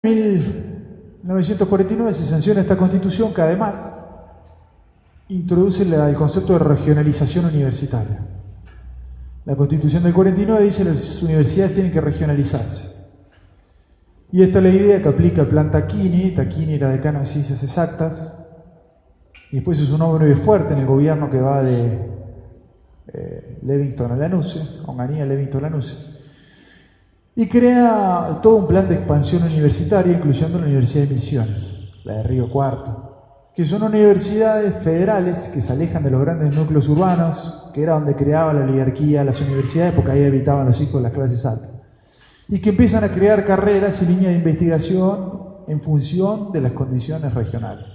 1949 se sanciona esta constitución que además introduce el concepto de regionalización universitaria. La constitución del 49 dice que las universidades tienen que regionalizarse. Y esta es la idea que aplica el plan Tacchini. Tacchini era decano de Ciencias Exactas, y después es un hombre fuerte en el gobierno que va de Livingston a Lanús, Onganía, Livingston, Lanús, y crea todo un plan de expansión universitaria, incluyendo la Universidad de Misiones, la de Río Cuarto, que son universidades federales que se alejan de los grandes núcleos urbanos, que era donde creaba la oligarquía las universidades, porque ahí habitaban los hijos de las clases altas, y que empiezan a crear carreras y líneas de investigación en función de las condiciones regionales.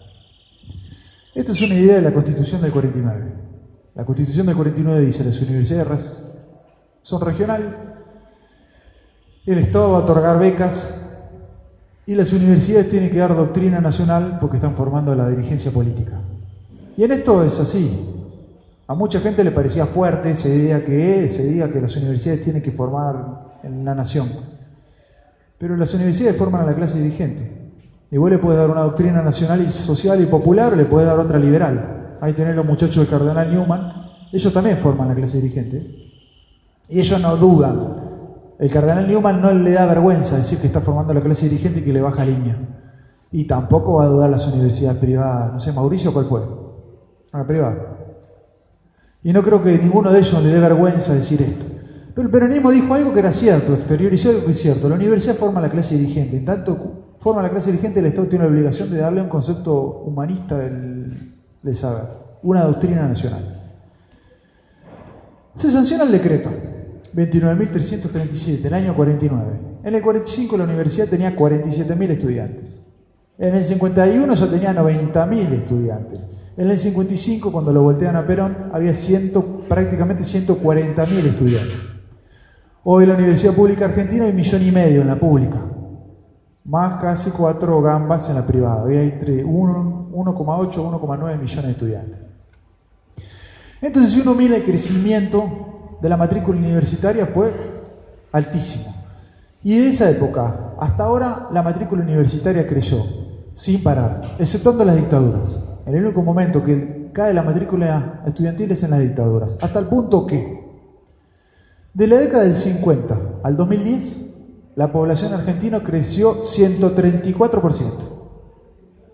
Esta es una idea de la Constitución del 49. La Constitución del 49 dice que las universidades son regionales, el Estado va a otorgar becas y las universidades tienen que dar doctrina nacional porque están formando la dirigencia política. Y en esto es así. A mucha gente le parecía fuerte esa idea que se diga que las universidades tienen que formar en la nación. Pero las universidades forman a la clase dirigente. Y vos le podés dar una doctrina nacional y social y popular, o le podés dar otra liberal. Ahí tenés los muchachos del cardenal Newman, ellos también forman la clase dirigente. Y ellos no dudan. El cardenal Newman no le da vergüenza decir que está formando la clase dirigente y que le baja línea. Y tampoco va a dudar las universidades privadas. No sé, Mauricio, ¿cuál fue? Una privada. Y no creo que ninguno de ellos le dé vergüenza decir esto. Pero el peronismo dijo algo que era cierto, exteriorizó algo que es cierto. La universidad forma la clase dirigente. En tanto forma la clase dirigente, el Estado tiene la obligación de darle un concepto humanista del saber, una doctrina nacional. Se sanciona el decreto 29.337 del año 49. En el 45 la universidad tenía 47.000 estudiantes. En el 51 ya tenía 90.000 estudiantes. En el 55, cuando lo voltean a Perón, había prácticamente 140.000 estudiantes. Hoy la Universidad Pública Argentina hay 1,5 millones en la pública, más casi 4 gambas en la privada. Hoy hay entre 1,8 y 1,9 millones de estudiantes. Entonces, si uno mira el crecimiento de la matrícula universitaria, fue altísimo. Y de esa época hasta ahora la matrícula universitaria creció sin parar, exceptuando las dictaduras. En el único momento que cae la matrícula estudiantil es en las dictaduras, hasta el punto que de la década del 50 al 2010 la población argentina creció 134%.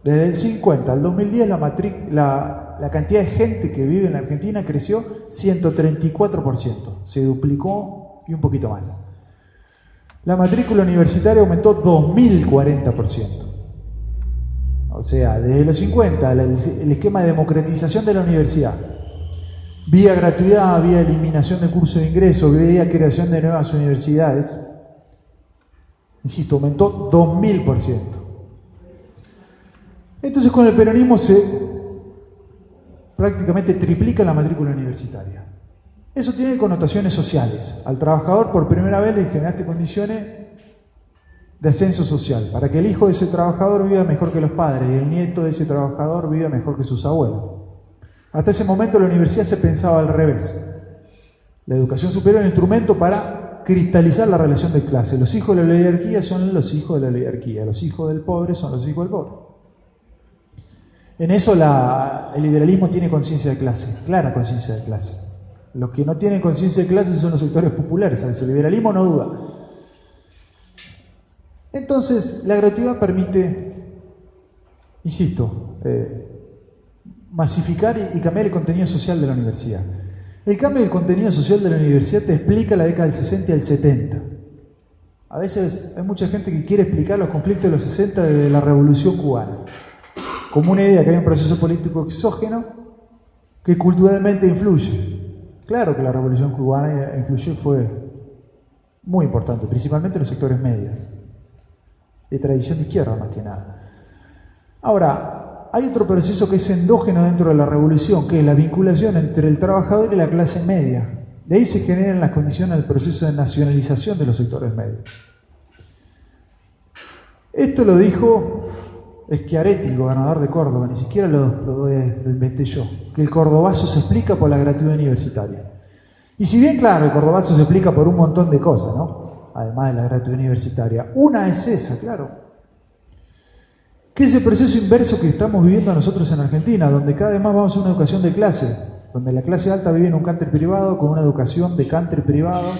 Desde el 50 al 2010 la cantidad de gente que vive en la Argentina creció 134%, se duplicó y un poquito más. La matrícula universitaria aumentó 2.040%. O sea, desde los 50, el esquema de democratización de la universidad, vía gratuidad, vía eliminación de cursos de ingreso, vía creación de nuevas universidades, insisto, aumentó 2.000%. Entonces con el peronismo se prácticamente triplica la matrícula universitaria. Eso tiene connotaciones sociales. Al trabajador por primera vez le generaste condiciones de ascenso social, para que el hijo de ese trabajador viva mejor que los padres y el nieto de ese trabajador viva mejor que sus abuelos. Hasta ese momento la universidad se pensaba al revés. La educación superior era un instrumento para cristalizar la relación de clase. Los hijos de la oligarquía son los hijos de la oligarquía, los hijos del pobre son los hijos del pobre. En eso el liberalismo tiene conciencia de clase, clara conciencia de clase. Los que no tienen conciencia de clase son los sectores populares, ¿sabes? El liberalismo no duda. Entonces, la gratuidad permite, insisto, masificar y cambiar el contenido social de la universidad. El cambio del contenido social de la universidad te explica la década del 60 y el 70. A veces hay mucha gente que quiere explicar los conflictos de los 60 desde la Revolución Cubana, como una idea que hay un proceso político exógeno que culturalmente influye. Claro que la Revolución Cubana influyó, fue muy importante, principalmente en los sectores medios, de tradición de izquierda más que nada. Ahora, hay otro proceso que es endógeno dentro de la revolución, que es la vinculación entre el trabajador y la clase media. De ahí se generan las condiciones del proceso de nacionalización de los sectores medios. Esto lo dijo Schiaretti, el gobernador de Córdoba, ni siquiera lo inventé yo, que el cordobazo se explica por la gratuidad universitaria. Y si bien, claro, el cordobazo se explica por un montón de cosas, ¿no? Además de la gratuidad universitaria. Una es esa, claro. que es el proceso inverso que estamos viviendo nosotros en Argentina, donde cada vez más vamos a una educación de clase, donde la clase alta vive en un country privado, con una educación de country privado,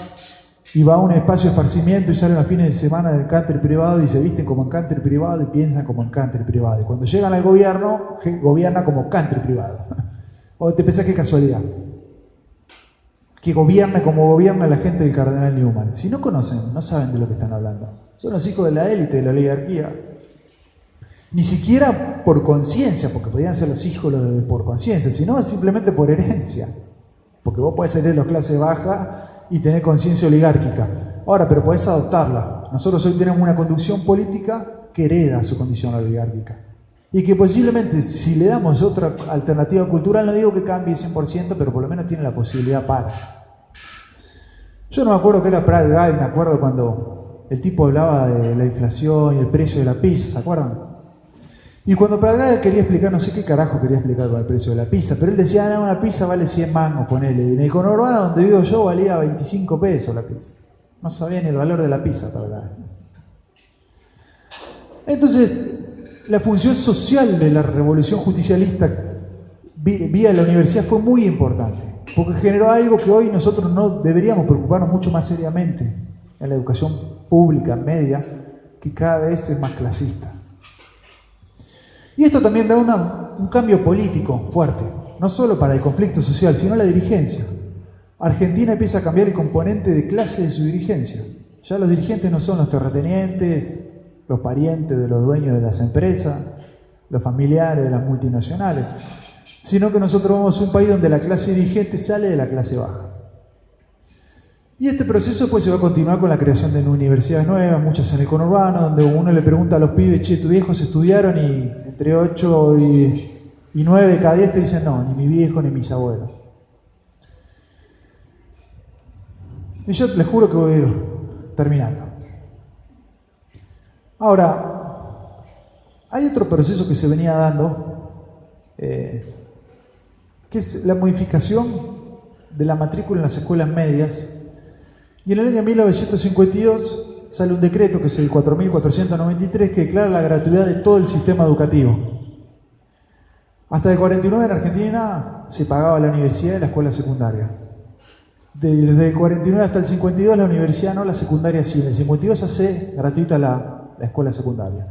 y va a un espacio de esparcimiento y salen los fines de semana del country privado y se visten como en country privado y piensan como en country privado. Y cuando llegan al gobierno, gobierna como country privado. O te pensás que es casualidad que gobierne como gobierna la gente del Cardenal Newman. Si no conocen, no saben de lo que están hablando. Son los hijos de la élite, de la oligarquía. Ni siquiera por conciencia, porque podían ser los hijos por conciencia, sino simplemente por herencia. Porque vos podés ser de la clase baja y tener conciencia oligárquica. Ahora, pero podés adoptarla. Nosotros hoy tenemos una conducción política que hereda su condición oligárquica. Y que posiblemente, si le damos otra alternativa cultural, no digo que cambie 100%, pero por lo menos tiene la posibilidad para. Yo no me acuerdo que era Pratt Guy, me acuerdo cuando el tipo hablaba de la inflación y el precio de la pizza, ¿se acuerdan? Y cuando Pratt Guy quería explicar, no sé qué carajo quería explicar con el precio de la pizza, pero él decía, no, una pizza vale 100 mangos, ponele. Y en el conurbano donde vivo yo valía 25 pesos la pizza. No sabía ni el valor de la pizza, Pratt Guy. Entonces, la función social de la revolución justicialista vía la universidad fue muy importante, porque generó algo que hoy nosotros no deberíamos preocuparnos mucho más seriamente en la educación pública, media, que cada vez es más clasista. Y esto también da un cambio político fuerte, no solo para el conflicto social, sino la dirigencia. Argentina empieza a cambiar el componente de clase de su dirigencia. Ya los dirigentes no son los terratenientes, los parientes de los dueños de las empresas, los familiares de las multinacionales, sino que nosotros vamos a un país donde la clase dirigente sale de la clase baja. Y este proceso después se va a continuar con la creación de universidades nuevas, muchas en el conurbano, donde uno le pregunta a los pibes, che, ¿tus viejos estudiaron? Y entre 8 y 9 de cada 10 te dicen, no, ni mi viejo ni mis abuelos. Y yo les juro que voy a ir terminando. Ahora, hay otro proceso que se venía dando, que es la modificación de la matrícula en las escuelas medias. Y en el año 1952 sale un decreto, que es el 4493, que declara la gratuidad de todo el sistema educativo. Hasta el 49 en Argentina se pagaba la universidad y la escuela secundaria. Desde el 49 hasta el 52 la universidad no, la secundaria sí. En el 52 se hace gratuita la escuela secundaria.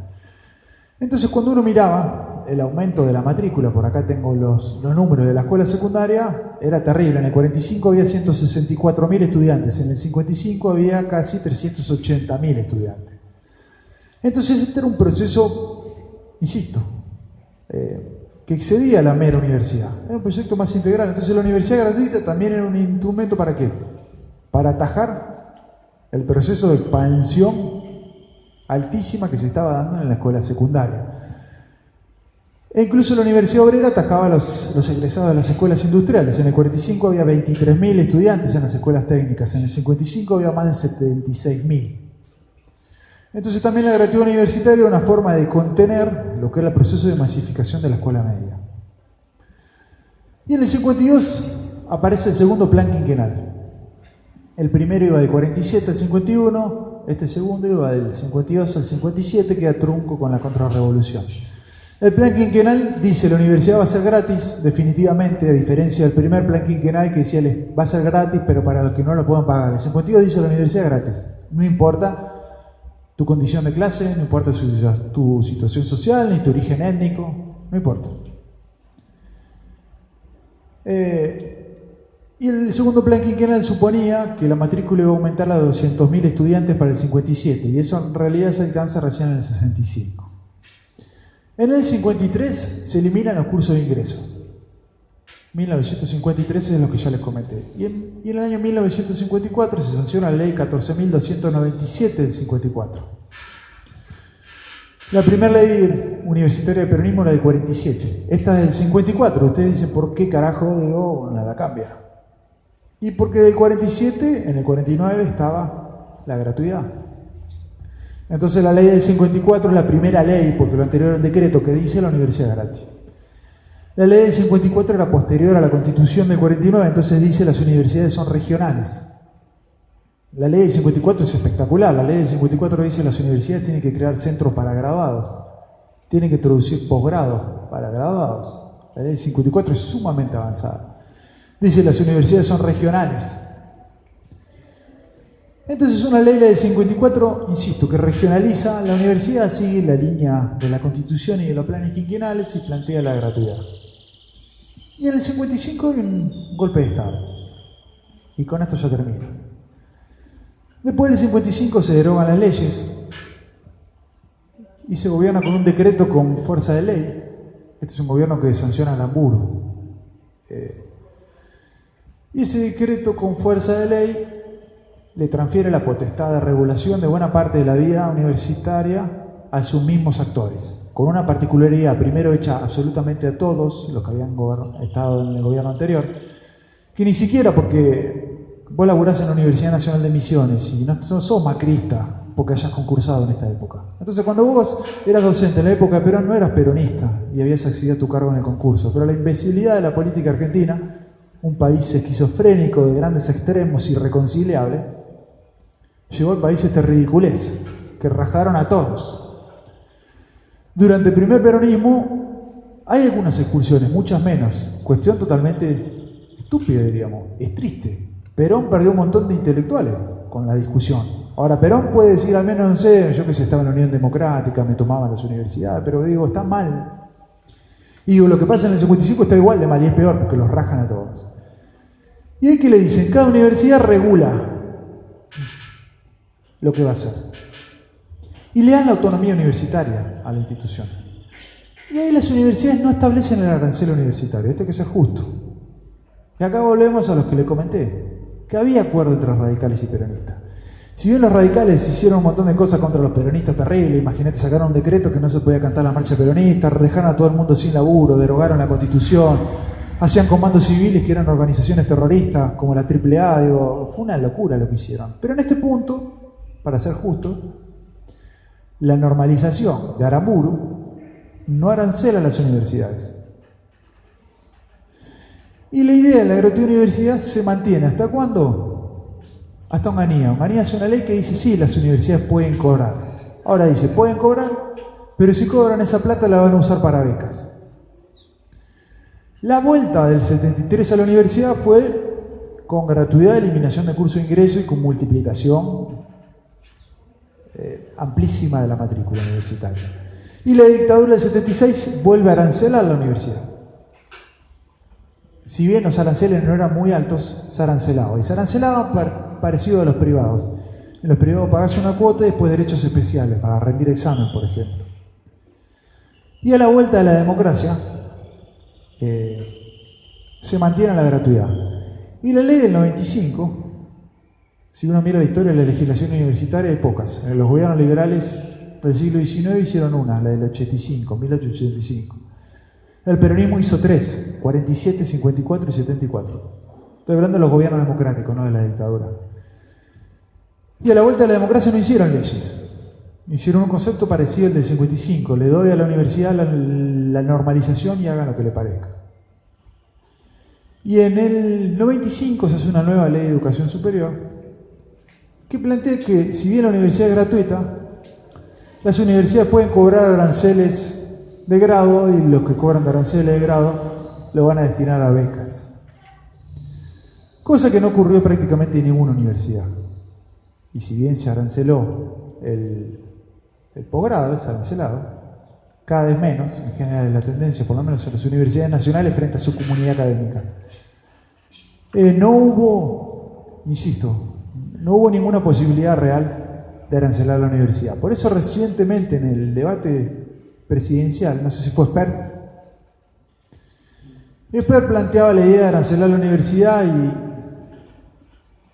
Entonces, cuando uno miraba el aumento de la matrícula, por acá tengo los números de la escuela secundaria, era terrible. En el 45 había 164.000 estudiantes, en el 55 había casi 380.000 estudiantes. Entonces, este era un proceso, insisto, que excedía la mera universidad. Era un proyecto más integral. Entonces, la universidad gratuita también era un instrumento ¿para qué? Para atajar el proceso de expansión altísima que se estaba dando en la escuela secundaria. E incluso la Universidad Obrera atajaba a los egresados de las escuelas industriales. En el 45 había 23.000 estudiantes en las escuelas técnicas, en el 55 había más de 76.000. Entonces también la gratuidad universitaria era una forma de contener lo que era el proceso de masificación de la escuela media. Y en el 52 aparece el segundo plan quinquenal. El primero iba del 47 al 51, este segundo iba del 52 al 57, queda trunco con la contrarrevolución. El plan quinquenal dice la universidad va a ser gratis, definitivamente, a diferencia del primer plan quinquenal que decía va a ser gratis, pero para los que no lo puedan pagar. El 52 dice la universidad gratis, no importa tu condición de clase, no importa tu situación social, ni tu origen étnico, no importa. Y el segundo plan quinquenal suponía que la matrícula iba a aumentar a 200.000 estudiantes para el 57, y eso en realidad se alcanza recién en el 65. En el 53 se eliminan los cursos de ingreso. 1953 es lo que ya les comenté. Y en el año 1954 se sanciona la ley 14.297 del 54. La primera ley universitaria de peronismo era del 47. Esta es del 54. Ustedes dicen, ¿por qué carajo? Digo, nada cambia. Y porque del 47, en el 49 estaba la gratuidad. Entonces la ley del 54 es la primera ley, porque lo anterior era un decreto que dice la universidad gratis. La ley del 54 era posterior a la Constitución del 49, entonces dice las universidades son regionales. La ley del 54 es espectacular. La ley del 54 dice las universidades tienen que crear centros para graduados. tienen que introducir posgrados para graduados. La ley del 54 es sumamente avanzada. Dice, las universidades son regionales. Entonces una ley, la del 54, insisto, que regionaliza la universidad, sigue la línea de la Constitución y de los planes quinquenales y plantea la gratuidad. Y en el 55 hay un golpe de Estado. Y con esto ya termino. Después del 55 se derogan las leyes y se gobierna con un decreto con fuerza de ley. Este es un gobierno que sanciona al Aramburu. Y ese decreto con fuerza de ley le transfiere la potestad de regulación de buena parte de la vida universitaria a sus mismos actores, con una particularidad, primero hecha absolutamente a todos los que habían estado en el gobierno anterior, que ni siquiera porque vos laburás en la Universidad Nacional de Misiones y no sos macrista porque hayas concursado en esta época. Entonces cuando vos eras docente en la época de Perón no eras peronista y habías accedido a tu cargo en el concurso, pero la imbecilidad de la política argentina, un país esquizofrénico de grandes extremos irreconciliables, llevó al país esta ridiculez, que rajaron a todos. Durante el primer peronismo hay algunas expulsiones, muchas menos. Cuestión totalmente estúpida, diríamos. Es triste. Perón perdió un montón de intelectuales con la discusión. Ahora, Perón puede decir, al menos, no sé, yo que sé, estaba en la Unión Democrática, me tomaban las universidades, pero digo, está mal. Y digo, lo que pasa en el 55 está igual de mal y es peor, porque los rajan a todos. Y ahí que le dicen, cada universidad regula lo que va a hacer. Y le dan la autonomía universitaria a la institución. Y ahí las universidades no establecen el arancel universitario. Esto hay que ser justo. Y acá volvemos a los que le comenté, que había acuerdo entre los radicales y peronistas. Si bien los radicales hicieron un montón de cosas contra los peronistas terribles, imagínate, sacaron un decreto que no se podía cantar la marcha peronista, dejaron a todo el mundo sin laburo, derogaron la Constitución, hacían comandos civiles que eran organizaciones terroristas como la AAA, digo, fue una locura lo que hicieron. Pero en este punto, para ser justo, la normalización de Aramburu no arancela a las universidades. Y la idea de la gratuidad universidad se mantiene. ¿Hasta cuándo? Hasta Onganía. Onganía hace una ley que dice, sí, las universidades pueden cobrar. Ahora dice, pueden cobrar, pero si cobran esa plata la van a usar para becas. La vuelta del 73 a la universidad fue con gratuidad, eliminación de curso de ingreso y con multiplicación amplísima de la matrícula universitaria. Y la dictadura del 76 vuelve a arancelar la universidad. Si bien los aranceles no eran muy altos, se arancelaban. Y se arancelaban parecido a los privados. En los privados pagás una cuota y después derechos especiales para rendir examen, por ejemplo. Y a la vuelta de la democracia se mantiene la gratuidad. Y la ley del 95, si uno mira la historia de la legislación universitaria, hay pocas. En los gobiernos liberales del siglo XIX hicieron una, la del 85, 1885. El peronismo hizo 3, 47, 54 y 74. Estoy hablando de los gobiernos democráticos, no de la dictadura. Y a la vuelta de la democracia no hicieron leyes. Hicieron un concepto parecido al del 55. Le doy a la universidad la normalización y hagan lo que le parezca. Y en el 95 se hace una nueva ley de educación superior que plantea que, si bien la universidad es gratuita, las universidades pueden cobrar aranceles de grado y los que cobran de aranceles de grado lo van a destinar a becas. Cosa que no ocurrió prácticamente en ninguna universidad. Y si bien se aranceló el posgrado, es arancelado, cada vez menos, en general es la tendencia, por lo menos en las universidades nacionales frente a su comunidad académica. No hubo, insisto, no hubo ninguna posibilidad real de arancelar la universidad. Por eso recientemente en el debate presidencial, no sé si fue Esper planteaba la idea de arancelar la universidad y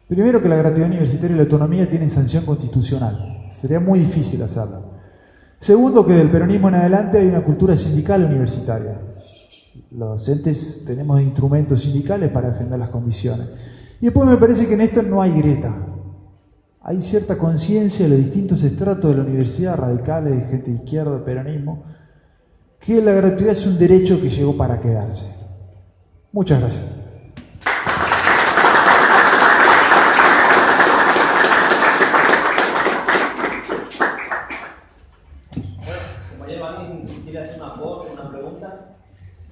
primero que la gratuidad universitaria y la autonomía tienen sanción constitucional. Sería muy difícil hacerla. Segundo, que del peronismo en adelante hay una cultura sindical universitaria. Los docentes tenemos instrumentos sindicales para defender las condiciones. Y después me parece que en esto no hay grieta. Hay cierta conciencia de los distintos estratos de la universidad, radicales, de gente de izquierda, de peronismo, que la gratuidad es un derecho que llegó para quedarse. Muchas gracias. María, ¿alguien quiere hacer una aporte, una pregunta?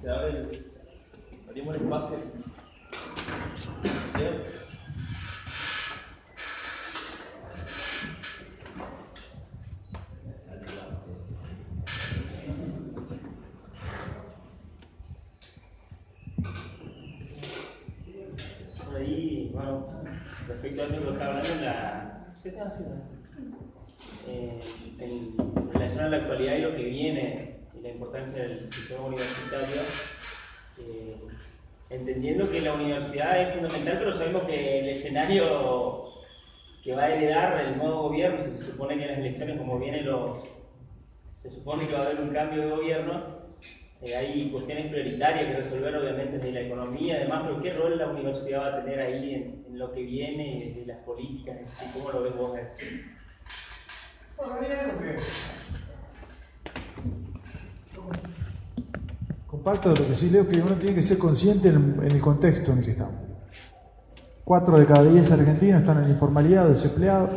Te abrimos el espacio. ¿Leo? Ahí, bueno, respecto a lo que está hablando, ¿qué están haciendo? En relación a la actualidad y lo que viene y la importancia del sistema universitario, entendiendo que la universidad es fundamental, pero sabemos que el escenario que va a heredar el nuevo gobierno, si se supone que en las elecciones, como vienen se supone que va a haber un cambio de gobierno, hay cuestiones prioritarias que resolver, obviamente, de la economía y demás, pero ¿qué rol la universidad va a tener ahí en lo que viene, de las políticas? ¿Cómo lo ves vos? Bueno, hay algo que comparto de lo que sí leo, que uno tiene que ser consciente en el contexto en el que estamos. 4 de cada 10 argentinos están en informalidad, desempleados.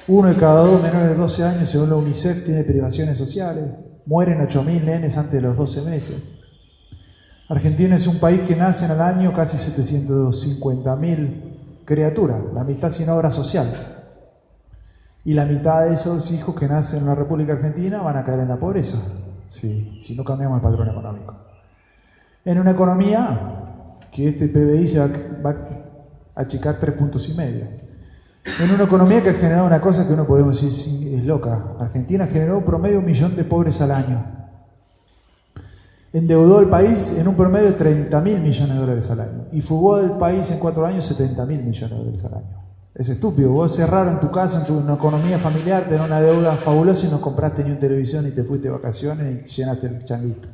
1 de cada 2 menores de 12 años, según la UNICEF, tiene privaciones sociales. Mueren 8.000 nenes antes de los 12 meses. Argentina es un país que nacen al año casi 750.000 criaturas, la mitad sin obra social. Y la mitad de esos hijos que nacen en la República Argentina van a caer en la pobreza, si no cambiamos el patrón económico. En una economía que este PBI se va a achicar 3,5 puntos. En una economía que ha generado una cosa que uno podemos decir es loca. Argentina generó promedio 1 millón de pobres al año. Endeudó el país en un promedio de 30.000 millones de dólares al año. Y fugó del país en 4 años 70.000 millones de dólares al año. Es estúpido. Vos cerraron tu casa, en tu economía familiar, tenés una deuda fabulosa y no compraste ni una televisión, ni te fuiste de vacaciones, ni llenaste el changuito.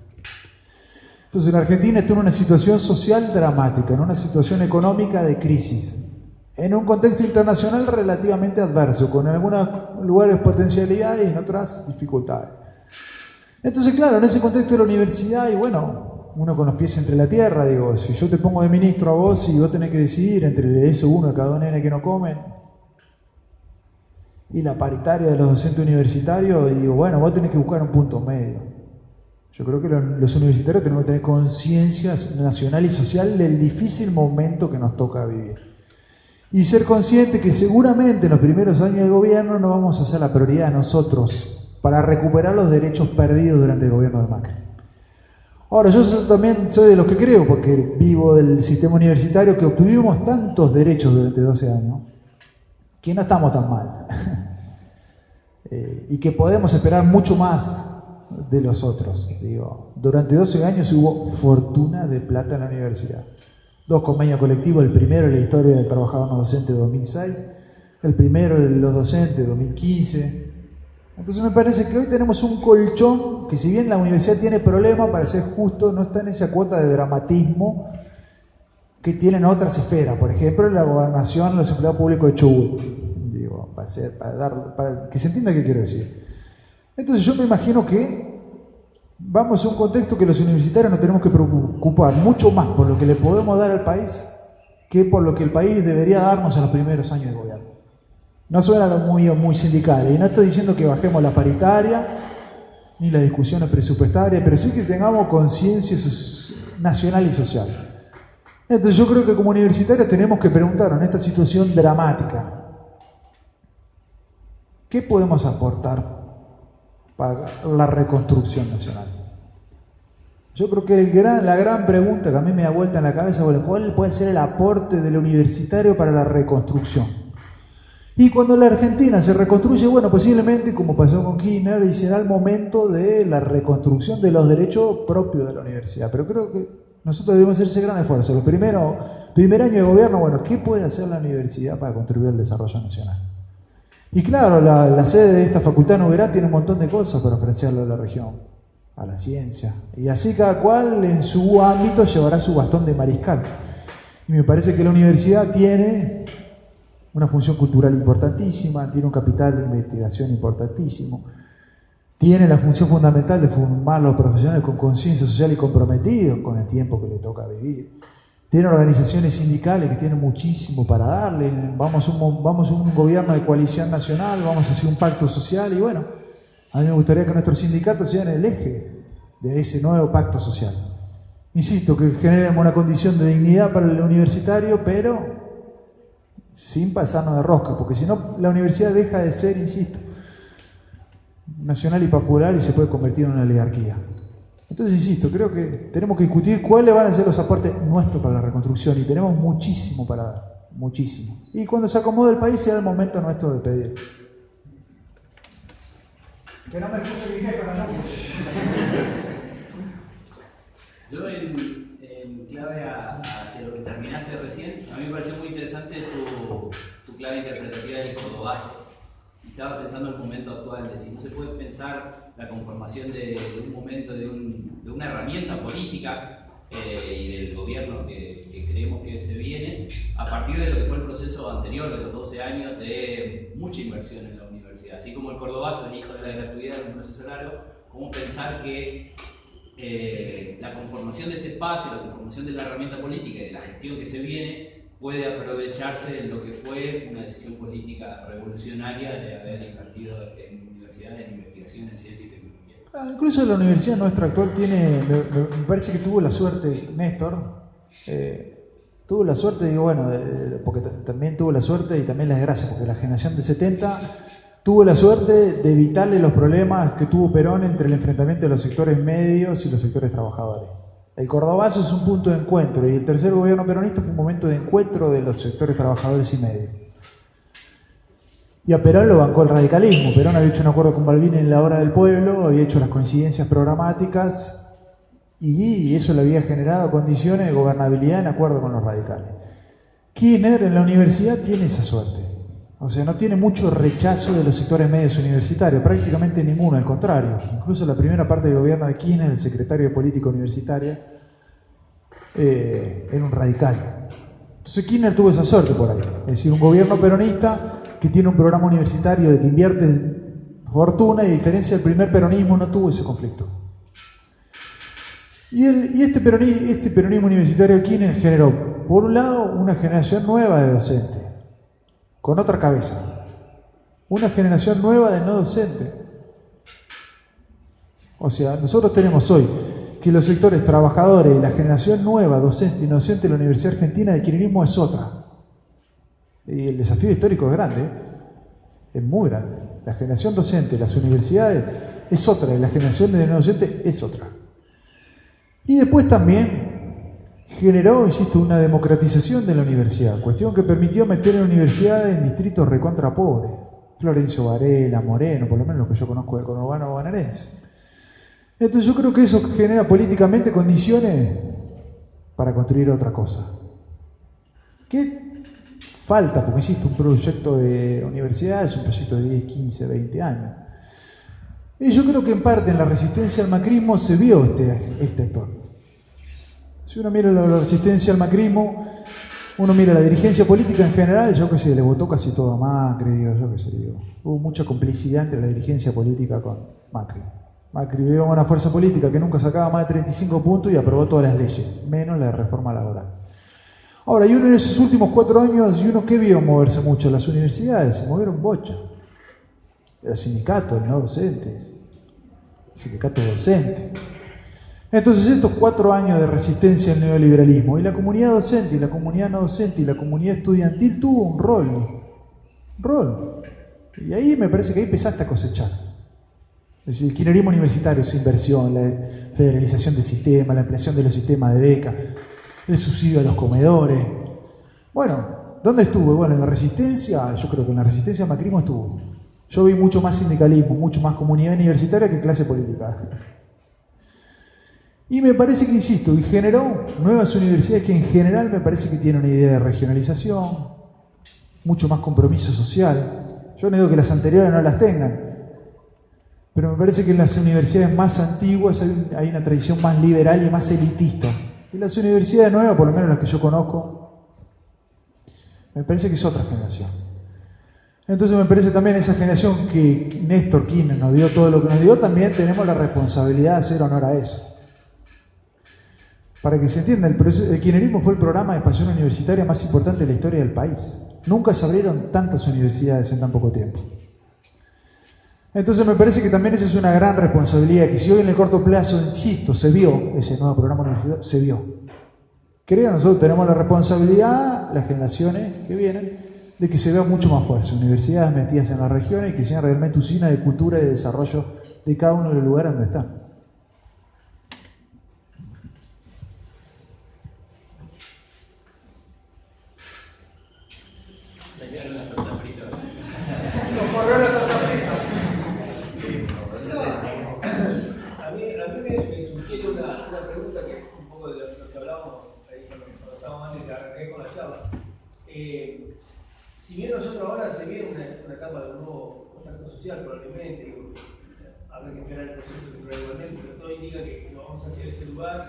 Entonces, la Argentina está en una situación social dramática, en una situación económica de crisis, en un contexto internacional relativamente adverso, con en algunos lugares potencialidades y en otras dificultades. Entonces, claro, en ese contexto de la universidad, y bueno, uno con los pies entre la tierra, digo, si yo te pongo de ministro a vos y vos tenés que decidir entre eso uno de cada 2 nenes que no comen y la paritaria de los docentes universitarios, y digo, bueno, vos tenés que buscar un punto medio. Yo creo que los universitarios tenemos que tener conciencia nacional y social del difícil momento que nos toca vivir. Y ser consciente que seguramente en los primeros años de gobierno no vamos a hacer la prioridad de nosotros para recuperar los derechos perdidos durante el gobierno de Macri. Ahora, yo también soy de los que creo, porque vivo del sistema universitario, que obtuvimos tantos derechos durante 12 años, que no estamos tan mal. Y que podemos esperar mucho más de los otros. Digo, durante 12 años hubo fortuna de plata en la universidad. 2 convenios colectivos, el primero en la historia del trabajador no docente de 2006, el primero de los docentes de 2015. Entonces me parece que hoy tenemos un colchón que, si bien la universidad tiene problemas, para ser justo, no está en esa cuota de dramatismo que tienen otras esferas. Por ejemplo, la gobernación, los empleados públicos de Chubut. Digo, para que se entienda qué quiero decir. Entonces yo me imagino que vamos a un contexto que los universitarios nos tenemos que preocupar mucho más por lo que le podemos dar al país que por lo que el país debería darnos en los primeros años de gobierno. No suena muy sindical, y no estoy diciendo que bajemos la paritaria ni las discusiones presupuestarias, pero sí que tengamos conciencia nacional y social. Entonces yo creo que como universitarios tenemos que preguntarnos en esta situación dramática, ¿qué podemos aportar para la reconstrucción nacional? Yo creo que la gran pregunta que a mí me da vuelta en la cabeza es ¿cuál puede ser el aporte del universitario para la reconstrucción? Y cuando la Argentina se reconstruye, bueno, posiblemente, como pasó con Kirchner, y será el momento de la reconstrucción de los derechos propios de la universidad. Pero creo que nosotros debemos hacer ese gran esfuerzo. Los primer año de gobierno, bueno, ¿qué puede hacer la universidad para contribuir al desarrollo nacional? Y claro, la sede de esta facultad en Uberá tiene un montón de cosas para ofrecerle a la región, a la ciencia. Y así cada cual en su ámbito llevará su bastón de mariscal. Y me parece que la universidad tiene una función cultural importantísima, tiene un capital de investigación importantísimo, tiene la función fundamental de formar a los profesionales con conciencia social y comprometidos con el tiempo que le toca vivir. Tiene organizaciones sindicales que tienen muchísimo para darle. Vamos a un gobierno de coalición nacional, vamos a hacer un pacto social y bueno, A mí me gustaría que nuestros sindicatos sean el eje de ese nuevo pacto social. Insisto, que generen una condición de dignidad para el universitario, pero sin pasarnos de rosca, porque si no, la universidad deja de ser, insisto, nacional y popular y se puede convertir en una oligarquía. Entonces, insisto, creo que tenemos que discutir cuáles van a ser los aportes nuestros para la reconstrucción y tenemos muchísimo para dar, muchísimo. Y cuando se acomode el país será el momento nuestro de pedir. Que no me escuche mi jefe, Yo en clave hacia lo que terminaste recién, a mí me pareció muy interesante tu clave interpretativa del cordobazo. Y estaba pensando en el momento actual, de si no se puede pensar la conformación de un momento, de una herramienta política y del gobierno que creemos que se viene, a partir de lo que fue el proceso anterior de los 12 años de mucha inversión en la universidad. Así como el cordobazo, el hijo de la gratuidad, es un proceso largo, cómo pensar que la conformación de este espacio, la conformación de la herramienta política y de la gestión que se viene puede aprovecharse de lo que fue una decisión política revolucionaria de haber invertido en universidades, en investigación, en ciencia y tecnología. Incluso la universidad nuestra actual me parece que tuvo la suerte, Néstor, tuvo la suerte, digo, bueno, porque también tuvo la suerte y también la desgracia, porque la generación del 70 tuvo la suerte de evitarle los problemas que tuvo Perón entre el enfrentamiento de los sectores medios y los sectores trabajadores. El cordobazo es un punto de encuentro y el tercer gobierno peronista fue un momento de encuentro de los sectores trabajadores y medios. Y a Perón lo bancó el radicalismo. Perón había hecho un acuerdo con Balbín en la Hora del Pueblo, había hecho las coincidencias programáticas y eso le había generado condiciones de gobernabilidad en acuerdo con los radicales. Kirchner en la universidad tiene esa suerte. O sea, no tiene mucho rechazo de los sectores medios universitarios, prácticamente ninguno, al contrario. Incluso la primera parte del gobierno de Kirchner, el secretario de Política Universitaria, era un radical. Entonces Kirchner tuvo esa suerte por ahí. Es decir, un gobierno peronista que tiene un programa universitario de que invierte fortuna y a diferencia del primer peronismo no tuvo ese conflicto. Y este peronismo universitario de Kirchner generó, por un lado, una generación nueva de docentes, con otra cabeza. Una generación nueva de no docentes. O sea, nosotros tenemos hoy que los sectores trabajadores y la generación nueva, docente y no docente de la Universidad Argentina del kirchnerismo es otra. Y el desafío histórico es grande, es muy grande. La generación docente de las universidades es otra y la generación de no docente es otra. Y después también generó, insisto, una democratización de la universidad, cuestión que permitió meter en universidades en distritos recontra pobres, Florencio Varela, Moreno, por lo menos lo que yo conozco del conurbano bonaerense. Entonces yo creo que eso genera políticamente condiciones para construir otra cosa. ¿Qué falta? Porque insisto, un proyecto de universidad es un proyecto de 10, 15, 20 años. Y yo creo que en parte en la resistencia al macrismo se vio este actor. Si uno mira la resistencia al macrismo, uno mira la dirigencia política en general, yo qué sé, le votó casi todo a Macri, yo qué sé, hubo mucha complicidad entre la dirigencia política con Macri. Macri vio una fuerza política que nunca sacaba más de 35 puntos y aprobó todas las leyes, menos la de reforma laboral. Ahora, y uno en esos últimos 4 años, ¿y uno qué vio moverse mucho? Las universidades, se movieron bocha. El sindicato, el no docente, el sindicato docente. Entonces estos 4 años de resistencia al neoliberalismo, y la comunidad docente, y la comunidad no docente, y la comunidad estudiantil tuvo un rol. Y ahí me parece que ahí empezaste a cosechar. Es decir, el kirchnerismo universitario, su inversión, la federalización del sistema, la ampliación de los sistemas de becas, el subsidio a los comedores. Bueno, ¿dónde estuvo? Bueno, en la resistencia, yo creo que en la resistencia al macrismo estuvo. Yo vi mucho más sindicalismo, mucho más comunidad universitaria que clase política. Y me parece que, insisto, y generó nuevas universidades que en general me parece que tienen una idea de regionalización, mucho más compromiso social. Yo no digo que las anteriores no las tengan, pero me parece que en las universidades más antiguas hay una tradición más liberal y más elitista. Y las universidades nuevas, por lo menos las que yo conozco, me parece que es otra generación. Entonces me parece también esa generación que Néstor Kirchner nos dio todo lo que nos dio, también tenemos la responsabilidad de hacer honor a eso. Para que se entienda, el kirchnerismo fue el programa de expansión universitaria más importante de la historia del país. Nunca se abrieron tantas universidades en tan poco tiempo. Entonces me parece que también esa es una gran responsabilidad, que si hoy en el corto plazo, insisto, se vio ese nuevo programa universitario, se vio. Creo que nosotros tenemos la responsabilidad, las generaciones que vienen, de que se vea mucho más fuerza, universidades metidas en las regiones y que sean realmente usinas de cultura y de desarrollo de cada uno de los lugares donde están. A mí me sugiere una pregunta que es un poco de lo que hablábamos ahí cuando estábamos antes de arrancar con la charla. Si bien nosotros ahora se viene una etapa de un nuevo contacto social, probablemente, habrá que esperar el proceso de regulamiento, pero todo indica que lo vamos hacia ese lugar,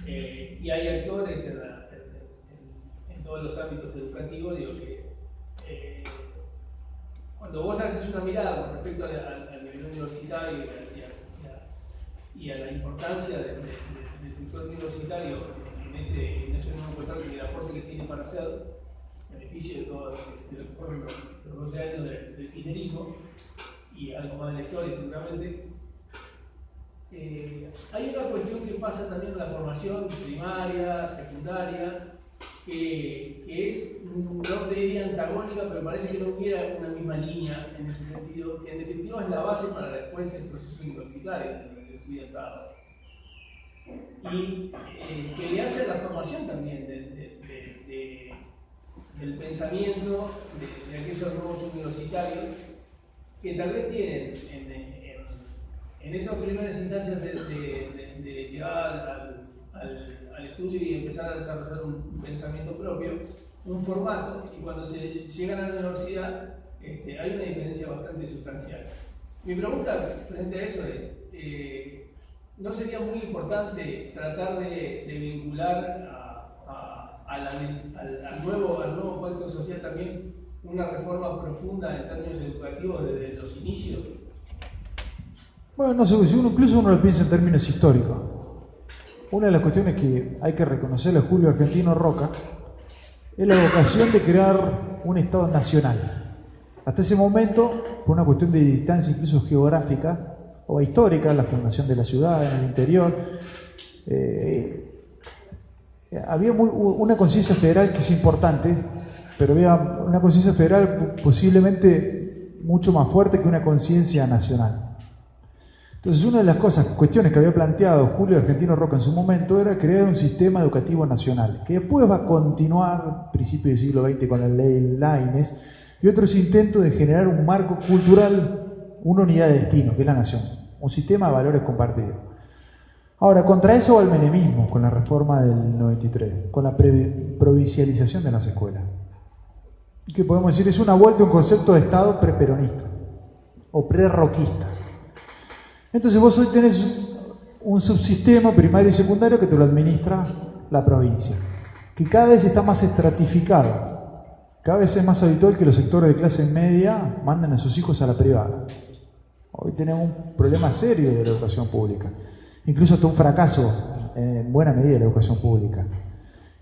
y hay actores en todos los ámbitos educativos, digo que cuando vos haces una mirada con respecto al nivel universitario y a la importancia del sector universitario en ese nuevo contacto y el aporte que tiene para hacer, beneficio de todo lo que fueron los 12 años del kirchnerismo y algo más de la historia seguramente, hay una cuestión que pasa también en la formación primaria, secundaria, que es, no te diría antagónica, pero parece que no hubiera una misma línea en ese sentido, que en definitiva es la base para después el proceso universitario del estudiantado. Y que le hace a la formación también del pensamiento de aquellos nuevos universitarios que tal vez tienen en esas primeras instancias de llegar al estudio y empezar a desarrollar un pensamiento propio, un formato, y cuando se llegan a la universidad hay una diferencia bastante sustancial. Mi pregunta frente a eso es, ¿no sería muy importante tratar de vincular al nuevo pacto social también una reforma profunda en términos educativos desde los inicios? Bueno, no sé, si incluso uno lo piensa en términos históricos. Una de las cuestiones que hay que reconocerle a Julio Argentino Roca es la vocación de crear un Estado nacional. Hasta ese momento, por una cuestión de distancia incluso geográfica o histórica, la fundación de la ciudad en el interior, había una conciencia federal que es importante, pero había una conciencia federal posiblemente mucho más fuerte que una conciencia nacional. Entonces, una de las cuestiones que había planteado Julio Argentino Roca en su momento era crear un sistema educativo nacional, que después va a continuar a principios del siglo XX con la ley Laínez y otros intentos de generar un marco cultural, una unidad de destino, que es la nación, un sistema de valores compartidos. Ahora, contra eso va el menemismo, con la reforma del 93, con la provincialización de las escuelas. ¿Qué podemos decir? Es una vuelta a un concepto de Estado preperonista o prerroquista. Entonces vos hoy tenés un subsistema primario y secundario que te lo administra la provincia, que cada vez está más estratificado. Cada vez es más habitual que los sectores de clase media manden a sus hijos a la privada. Hoy tenemos un problema serio de la educación pública, incluso hasta un fracaso en buena medida de la educación pública.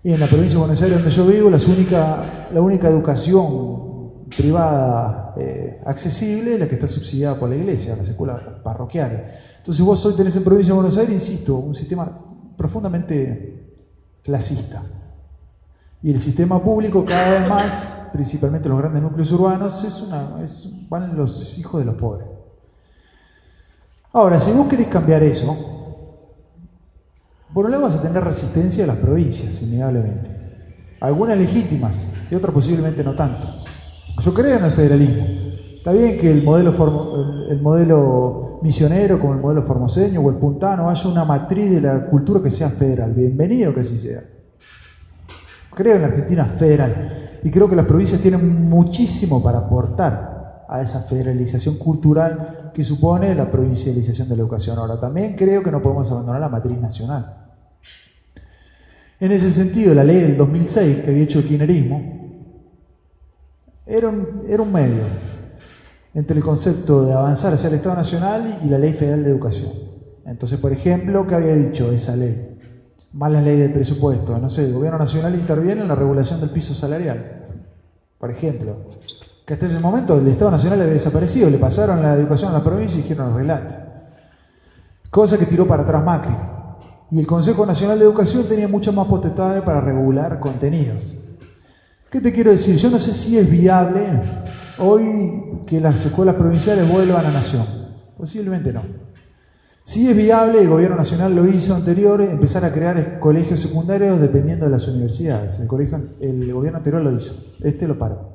Y en la provincia de Buenos Aires, donde yo vivo, la única educación privada accesible es la que está subsidiada por la iglesia, las escuelas parroquiales. Entonces vos hoy tenés en provincia de Buenos Aires, insisto, un sistema profundamente clasista. Y el sistema público cada vez más, principalmente los grandes núcleos urbanos, van los hijos de los pobres. Ahora, si vos querés cambiar eso, por un lado vas a tener resistencia de las provincias, innegablemente. Algunas legítimas y otras posiblemente no tanto. Yo creo en el federalismo. Está bien que el modelo misionero, como el modelo formoseño o el puntano, haya una matriz de la cultura que sea federal. Bienvenido que así sea. Creo en la Argentina federal. Y creo que las provincias tienen muchísimo para aportar a esa federalización cultural que supone la provincialización de la educación. Ahora, también creo que no podemos abandonar la matriz nacional. En ese sentido, la ley del 2006 que había hecho el kirchnerismo era un medio entre el concepto de avanzar hacia el Estado Nacional y la Ley Federal de Educación. Entonces, por ejemplo, ¿qué había dicho esa ley? Más la ley del presupuesto. No sé, el gobierno nacional interviene en la regulación del piso salarial, por ejemplo. Que hasta ese momento el Estado Nacional había desaparecido, le pasaron la educación a la provincia y dijeron arreglate. Cosa que tiró para atrás Macri. Y el Consejo Nacional de Educación tenía muchas más potestades para regular contenidos. ¿Qué te quiero decir? Yo no sé si es viable hoy que las escuelas provinciales vuelvan a nación. Posiblemente no. Sí es viable, el gobierno nacional lo hizo anterior, empezar a crear colegios secundarios dependiendo de las universidades. El gobierno anterior lo hizo, este lo paró.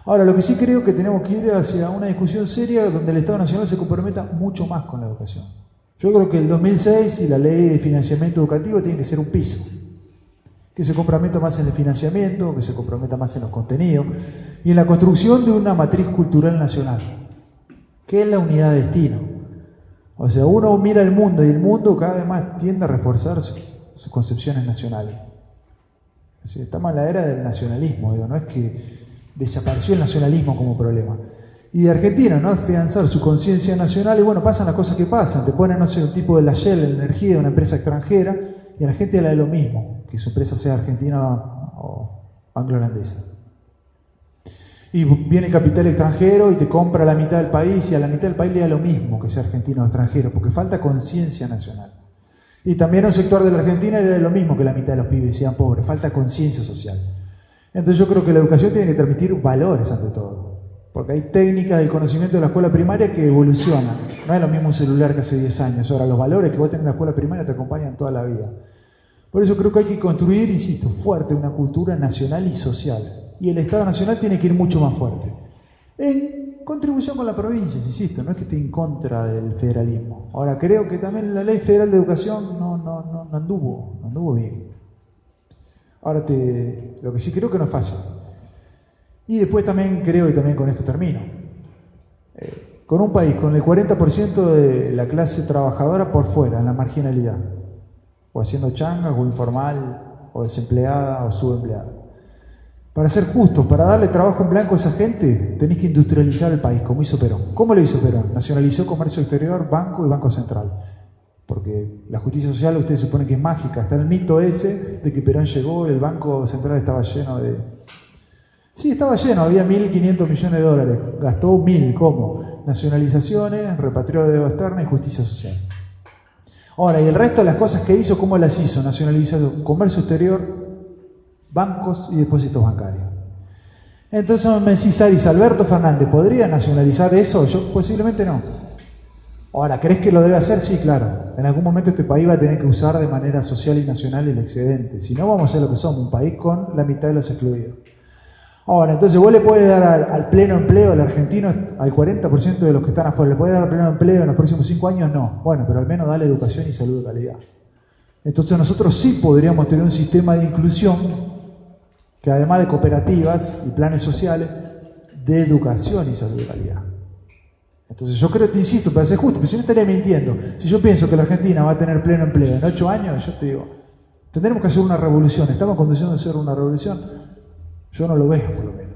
Ahora, lo que sí creo que tenemos que ir hacia una discusión seria donde el Estado Nacional se comprometa mucho más con la educación. Yo creo que el 2006 y la ley de financiamiento educativo tiene que ser un piso. Que se comprometa más en el financiamiento, que se comprometa más en los contenidos y en la construcción de una matriz cultural nacional, que es la unidad de destino. O sea, uno mira el mundo y el mundo cada vez más tiende a reforzar sus concepciones nacionales. Así, estamos en la era del nacionalismo, digo, no es que desapareció el nacionalismo como problema. Y de Argentina, ¿no? Afianzar su conciencia nacional y bueno, pasan las cosas que pasan. Te ponen, no sé, un tipo de la Shell, la energía de una empresa extranjera y a la gente le da lo mismo, que su empresa sea argentina o anglo-holandesa. Y viene capital extranjero y te compra la mitad del país y a la mitad del país le da lo mismo que sea argentino o extranjero, porque falta conciencia nacional. Y también a un sector de la Argentina le da lo mismo que la mitad de los pibes sean pobres, falta conciencia social. Entonces yo creo que la educación tiene que transmitir valores ante todo, porque hay técnicas del conocimiento de la escuela primaria que evolucionan. No es lo mismo un celular que hace 10 años, ahora los valores que vos tenés en la escuela primaria te acompañan toda la vida. Por eso creo que hay que construir, insisto, fuerte una cultura nacional y social. Y el Estado Nacional tiene que ir mucho más fuerte. En contribución con la provincia, insisto, no es que esté en contra del federalismo. Ahora, creo que también la Ley Federal de Educación no anduvo bien. Ahora, lo que sí creo que no es fácil. Y después también creo, y también con esto termino, con un país con el 40% de la clase trabajadora por fuera, en la marginalidad, o haciendo changa, o informal, o desempleada, o subempleada. Para ser justos, para darle trabajo en blanco a esa gente, tenés que industrializar el país, como hizo Perón. ¿Cómo lo hizo Perón? Nacionalizó comercio exterior, banco y banco central. Porque la justicia social, usted supone que es mágica. Está el mito ese de que Perón llegó y el banco central estaba lleno de... Sí, estaba lleno, había 1.500 millones de dólares. Gastó 1.000, ¿cómo? Nacionalizaciones, repatrió de deuda externa y justicia social. Ahora, y el resto de las cosas que hizo, ¿cómo las hizo? Nacionalizó comercio exterior, bancos y depósitos bancarios. Entonces me decís, Aris, Alberto Fernández, ¿podría nacionalizar eso? Yo posiblemente no. Ahora, ¿crees que lo debe hacer? Sí, claro. En algún momento este país va a tener que usar de manera social y nacional el excedente. Si no, vamos a ser lo que somos, un país con la mitad de los excluidos. Ahora, entonces vos le podés dar al pleno empleo, al argentino, al 40% de los que están afuera, ¿le podés dar pleno empleo en los próximos 5 años? No. Bueno, pero al menos dale educación y salud de calidad. Entonces nosotros sí podríamos tener un sistema de inclusión que además de cooperativas y planes sociales, de educación y salud de calidad. Entonces yo creo, te insisto, para ser justo, pero si no estaría mintiendo. Si yo pienso que la Argentina va a tener pleno empleo en 8 años, yo te digo, tendremos que hacer una revolución. ¿Estamos en condición de hacer una revolución? Yo no lo veo, por lo menos.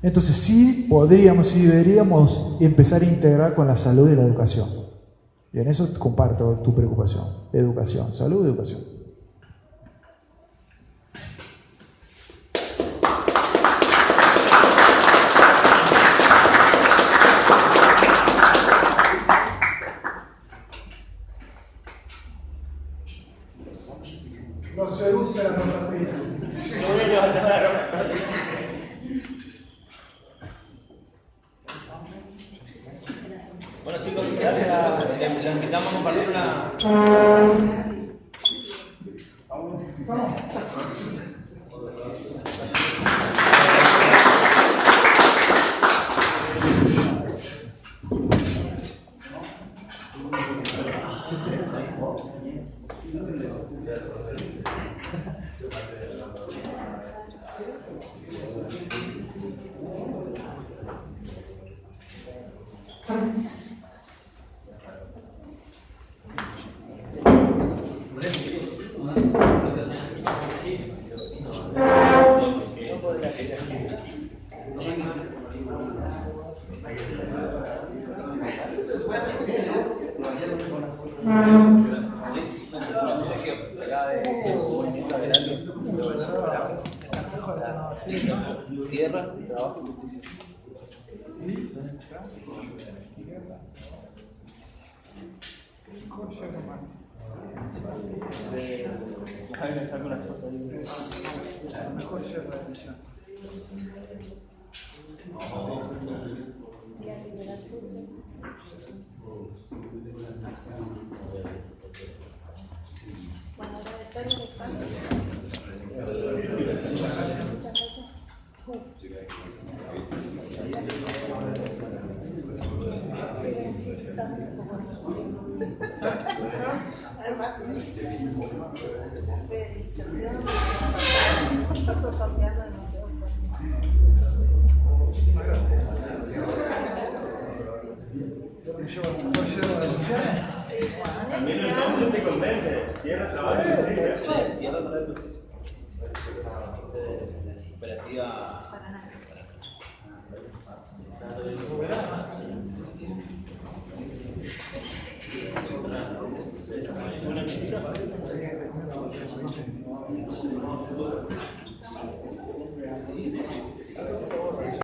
Entonces sí podríamos y deberíamos empezar a integrar con la salud y la educación. Y en eso comparto tu preocupación. Educación, salud, educación. No se usa la ropa fina. Yo voy a levantar la ropa. Bueno chicos, los invitamos a compartir una... Tierra, trabajo y justicia. Bueno, agradecer el espacio. Muchas gracias. Además, fidelización pasó cambiando demasiado fuerte. Muchísimas gracias. Lo que lleva mejor lleva de Luciana. También el nombre te convence. Tierra, trabajo y justicia. Tierra, trabajo y justicia. Cooperativa. Para nada. Una chica.